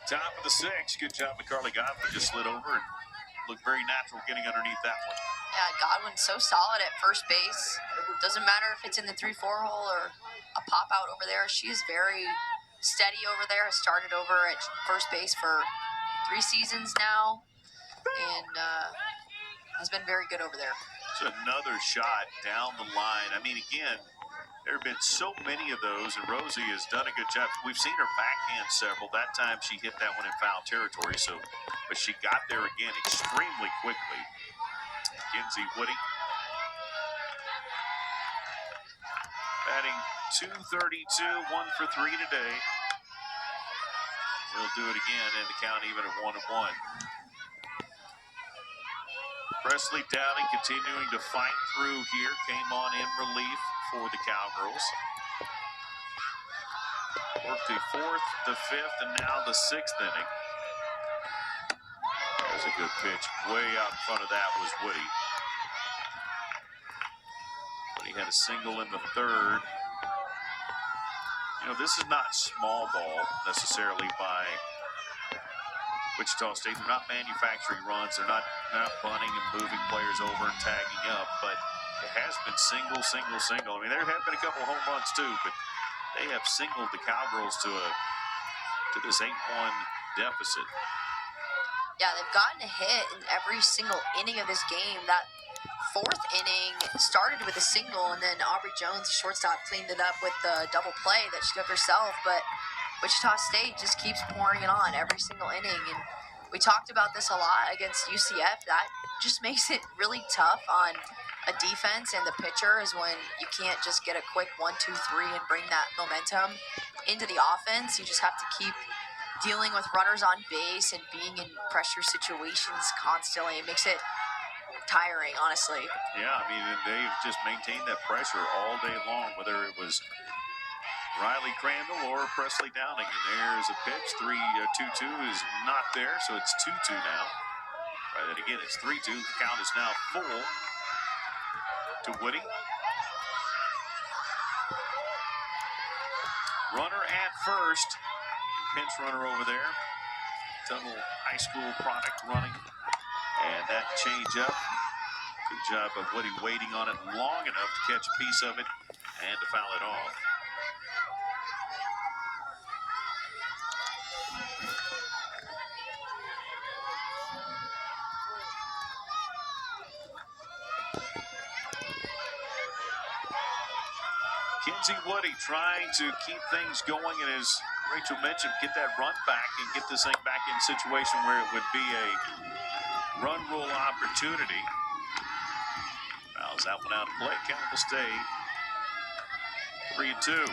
Top of the sixth. Good job, McCarley Godwin. Just slid over and looked very natural getting underneath that one. Yeah, Godwin's so solid at first base. Doesn't matter if it's in the 3-4 hole or a pop out over there. She is very steady over there. Has started over at first base for 3 seasons now, and has been very good over there. It's another shot down the line. I mean, again, there have been so many of those, and Rosie has done a good job. We've seen her backhand several. That time she hit that one in foul territory, but she got there again extremely quickly. Kinsey Woody batting .232, 1 for 3 today. We'll do it again and the count even at 1-1. Presley Downing continuing to fight through here. Came on in relief for the Cowgirls. Worked the 4th, the 5th, and now the 6th inning. That was a good pitch. Way out in front of that was Woody. But he had a single in the 3rd. You know, this is not small ball necessarily by Wichita State. They're not manufacturing runs. They're not bunting and moving players over and tagging up, but it has been single, single, single. I mean, there have been a couple of home runs too, but they have singled the Cowgirls to this 8-1 deficit. Yeah, they've gotten a hit in every single inning of this game. That 4th inning started with a single, and then Aubrey Jones, the shortstop, cleaned it up with the double play that she took herself, but Wichita State just keeps pouring it on every single inning, and we talked about this a lot against UCF. That just makes it really tough on a defense and the pitcher, is when you can't just get a quick 1, 2, 3 and bring that momentum into the offense. You just have to keep dealing with runners on base and being in pressure situations constantly. It makes it tiring, honestly. Yeah, I mean, they've just maintained that pressure all day long, whether it was Riley Crandall or Presley Downing. And there's a pitch. 2-2 is not there, so it's 2-2 now. Right, and again, it's 3-2. The count is now full to Woody. Runner at first. Pinch runner over there. Tunnel High School product running. And that change up. Good job of Woody waiting on it long enough to catch a piece of it and to foul it off. Kinsey Woody trying to keep things going, and as Rachel mentioned, get that run back and get this thing back in a situation where it would be a run rule opportunity. Fouls that one out of play. Count will stay 3-2.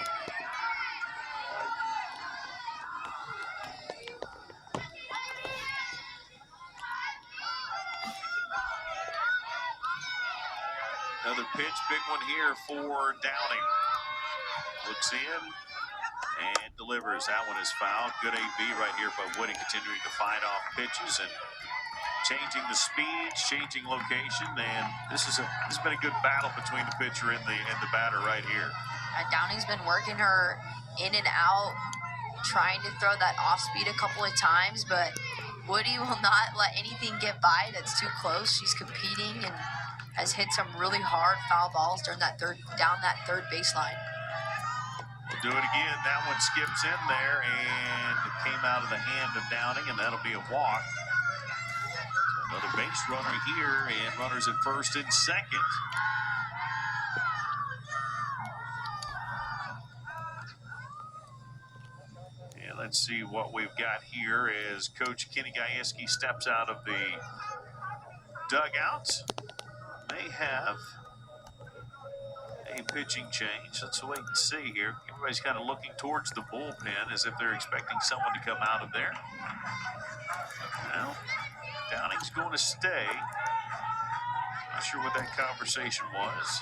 Another pitch, big one here for Downing. Looks in and delivers. That one is fouled. Good AB right here by Woody, continuing to fight off pitches and changing the speeds, changing location, and this has been a good battle between the pitcher and the batter right here. Downing's been working her in and out, trying to throw that off speed a couple of times, but Woody will not let anything get by that's too close. She's competing and has hit some really hard foul balls down that third baseline. We'll do it again. That one skips in there and it came out of the hand of Downing, and that'll be a walk. Another base runner here, and runners at first and second. And let's see what we've got here as Coach Kenny Gajewski steps out of the dugout. They have a pitching change. Let's wait and see here. Everybody's kind of looking towards the bullpen as if they're expecting someone to come out of there. Well, Downing's going to stay. Not sure what that conversation was.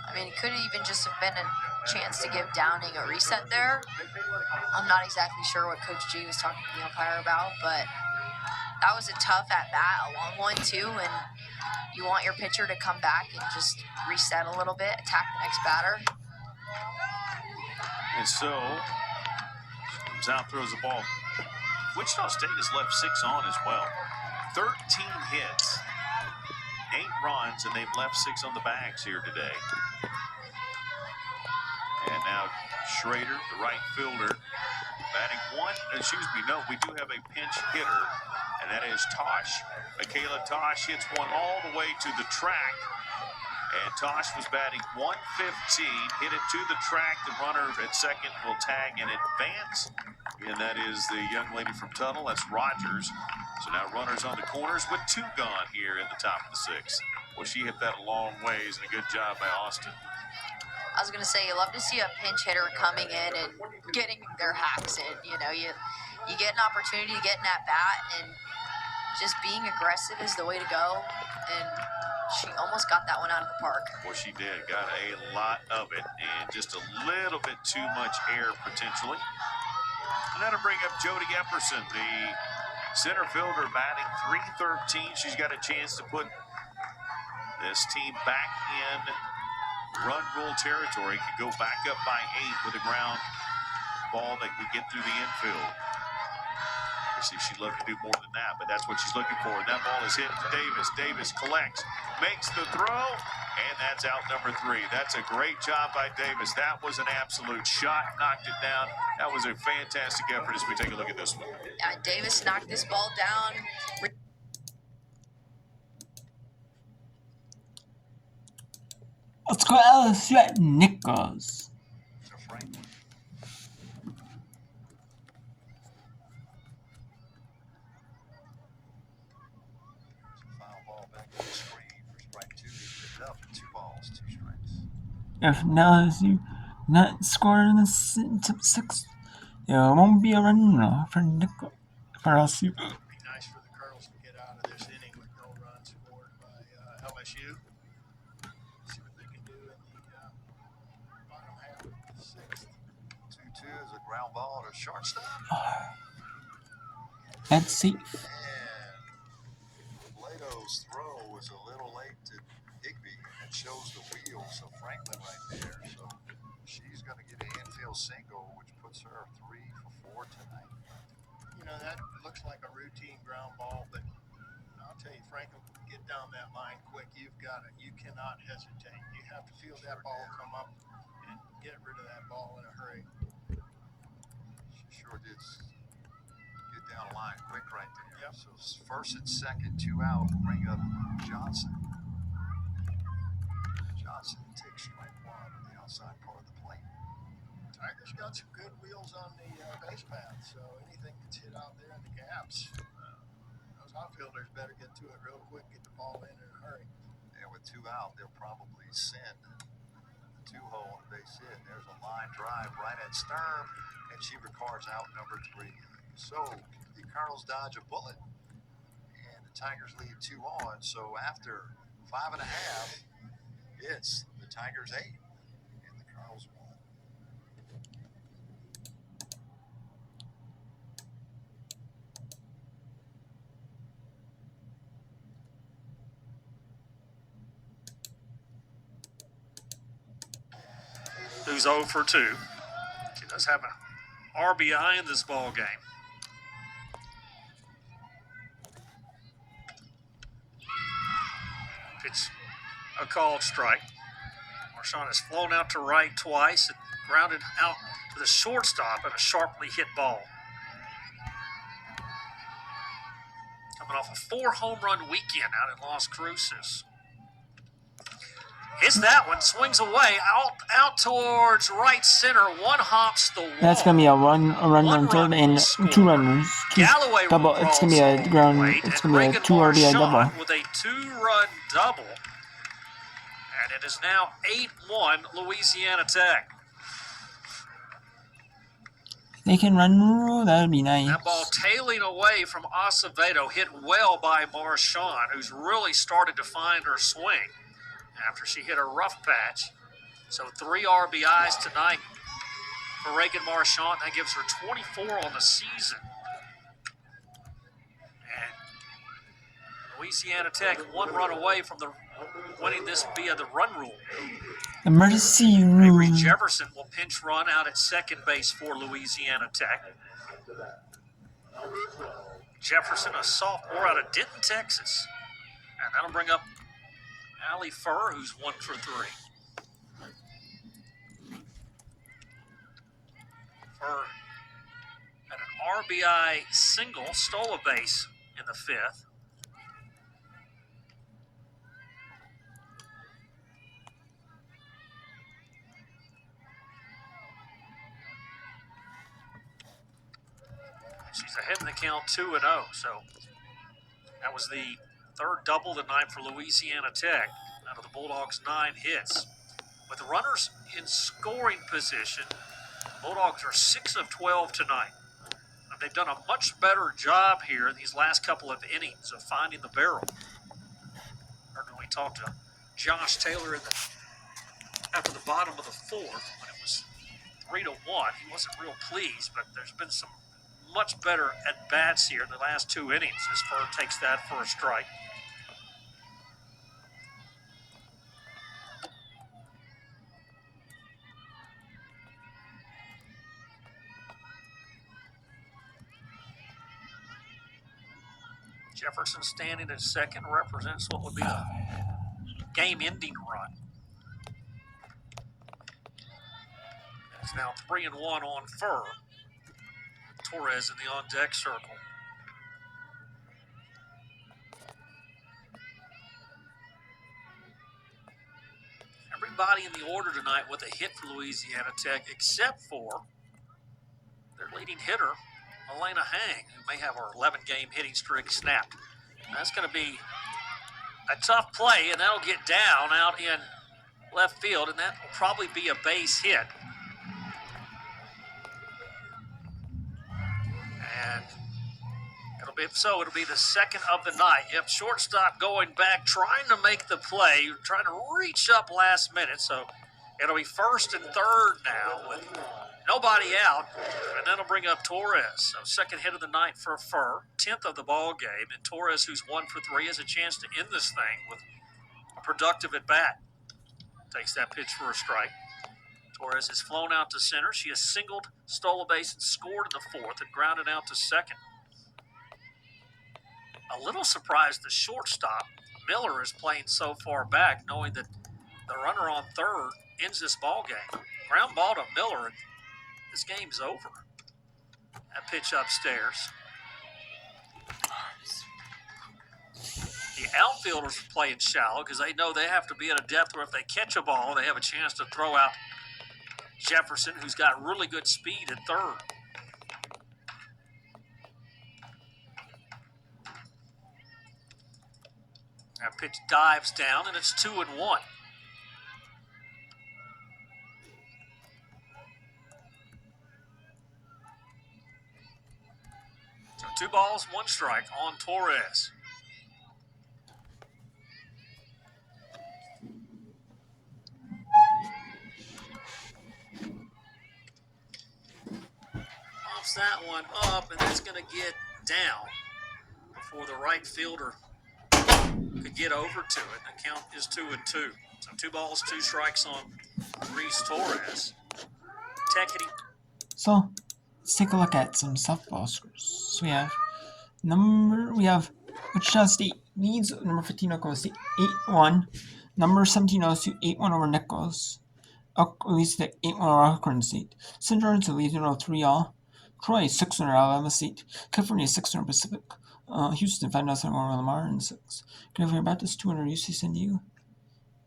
I mean, it could have even just have been a chance to give Downing a reset there. I'm not exactly sure what Coach G was talking to the umpire about, but that was a tough at-bat, a long one too, and you want your pitcher to come back and just reset a little bit, attack the next batter. And so, comes out, throws the ball. Wichita State has left 6 on as well. 13 hits, 8 runs, and they've left 6 on the bags here today. And now Schrader, the right fielder, batting one. Excuse me, no, we do have a pinch hitter, and that is Tosh. Michaela Tosh hits one all the way to the track. And Tosh was batting 115, hit it to the track. The runner at second will tag and advance. And that is the young lady from Tuttle. That's Rogers. So now runners on the corners with 2 gone here in the top of the 6th. Well, she hit that a long ways, and a good job by Austin. I was going to say, you love to see a pinch hitter coming in and getting their hacks in. You know, you get an opportunity to get in that bat, and just being aggressive is the way to go. And she almost got that one out of the park. Well, she did. Got a lot of it, and just a little bit too much air potentially. And that'll bring up Jody Epperson, the center fielder, batting .313. She's got a chance to put this team back in run rule territory. Could go back up by 8 with a ground ball that could get through the infield. Obviously, she'd love to do more than that, but that's what she's looking for. And that ball is hit to Davis. Davis collects, makes the throw, and that's out number 3. That's a great job by Davis. That was an absolute shot, knocked it down. That was a fantastic effort as we take a look at this one. Yeah, Davis knocked this ball down. Let's go LSU at Nichols. If LSU not score in the 6th, there won't be a run for Nichols for LSU. It'd be nice for the Colonels to get out of this inning with no runs scored by LSU. See what they can do in the bottom half of the 6th. 2-2 is a ground ball to shortstop. That's safe. And Lato's throw was a little late to Higby, and it shows the wheel. So Franklin right there. So she's going to get an infield single, which puts her 3 for 4 tonight. You know, that looks like a routine ground ball, but I'll tell you, Franklin, get down that line quick. You've got it. You cannot hesitate. You have to feel that ball come up and get rid of that ball in a hurry. She sure did get down the line quick right there. Yep. So first and second, 2 out, bring up Johnson. Johnson takes strike 1 on the outside part of the plate. Tigers got some good wheels on the base path, so anything that's hit out there in the gaps, those outfielders better get to it real quick, get the ball in a hurry. And with 2 out, they'll probably send the 2-hole on the base hit. There's a line drive right at Sturm, and she records out number 3. So the Colonels dodge a bullet, and the Tigers lead 2 on. So after 5.5, it's the Tigers 8 and the Colonels 1. Who's 0 for 2. She does have an RBI in this ball game. It's a called strike. Marshawn has flown out to right twice and grounded out to the shortstop in a sharply hit ball. Coming off a 4-home run weekend out in Las Cruces. Hits that one, swings away, out towards right center. One hops the wall. That's gonna be a run on third and 2 runners. Galloway Double. It's gonna be a ground. It's gonna be a 2 RBI double. With a 2-run double, and it is now 8-1 Louisiana Tech. They can run. That would be nice. That ball tailing away from Acevedo, hit well by Marshawn, who's really started to find her swing after she hit a rough patch. So 3 RBIs tonight for Reagan Marshawn. That gives her 24 on the season. And Louisiana Tech 1 run away from winning this via the run rule. Emergency Avery room. Jefferson will pinch run out at second base for Louisiana Tech. Jefferson, a sophomore out of Denton, Texas. And that'll bring up Allie Furr, who's 1 for 3. Furr had an RBI single, stole a base in the 5th. She's ahead in the count 2-0. So that was the third double of the night for Louisiana Tech out of the Bulldogs' 9 hits. With runners in scoring position, Bulldogs are 6 of 12 tonight. And they've done a much better job here in these last couple of innings of finding the barrel. Heard when we talked to Josh Taylor after the bottom of the 4th when it was 3-1, he wasn't real pleased, but there's been some much better at-bats here in the last 2 innings as Furr takes that for a strike. Jefferson standing at second represents what would be a game-ending run. It's now 3-1 on Furr. Torres in the on-deck circle. Everybody in the order tonight with a hit for Louisiana Tech except for their leading hitter, Elena Hang, who may have her 11-game hitting streak snapped. That's going to be a tough play, and that'll get down out in left field, and that will probably be a base hit. And it'll be the second of the night. Yep, shortstop going back, trying to make the play, trying to reach up last minute. So it'll be first and third now with nobody out, and that'll bring up Torres. So second hit of the night for Furr, 10th of the ball game, and Torres, who's 1 for 3, has a chance to end this thing with a productive at bat. Takes that pitch for a strike. Torres has flown out to center. She has singled, stole a base, and scored in the 4th and grounded out to second. A little surprised the shortstop, Miller, is playing so far back, knowing that the runner on third ends this ball game. Ground ball to Miller, and this game's over. That pitch upstairs. The outfielders are playing shallow because they know they have to be at a depth where if they catch a ball, they have a chance to throw out Jefferson, who's got really good speed at third. That pitch dives down, and it's 2-1. So 2 balls, 1 strike on Torres. Pops that one up, and it's going to get down before the right fielder could get over to it. The count is 2-2. So 2 balls, 2 strikes on Reese Torres. Tech hitting. So let's take a look at some softball scores. So we have Wichita State leads number 15 Oklahoma State 8-1. Number 17 LSU 8-1 over Nichols. Leads to 8-1 over Alcorn State. St. George leads 3-all. Troy 6-1 over Alabama State. California 6-1 Pacific. Houston 5-0 over Lamar and 6. California Baptist 2-1 over UC San Diego.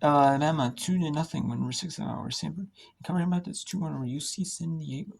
Alabama 2-0 win over 6-0 over Sanford. California Baptist 2-1 over UC San Diego.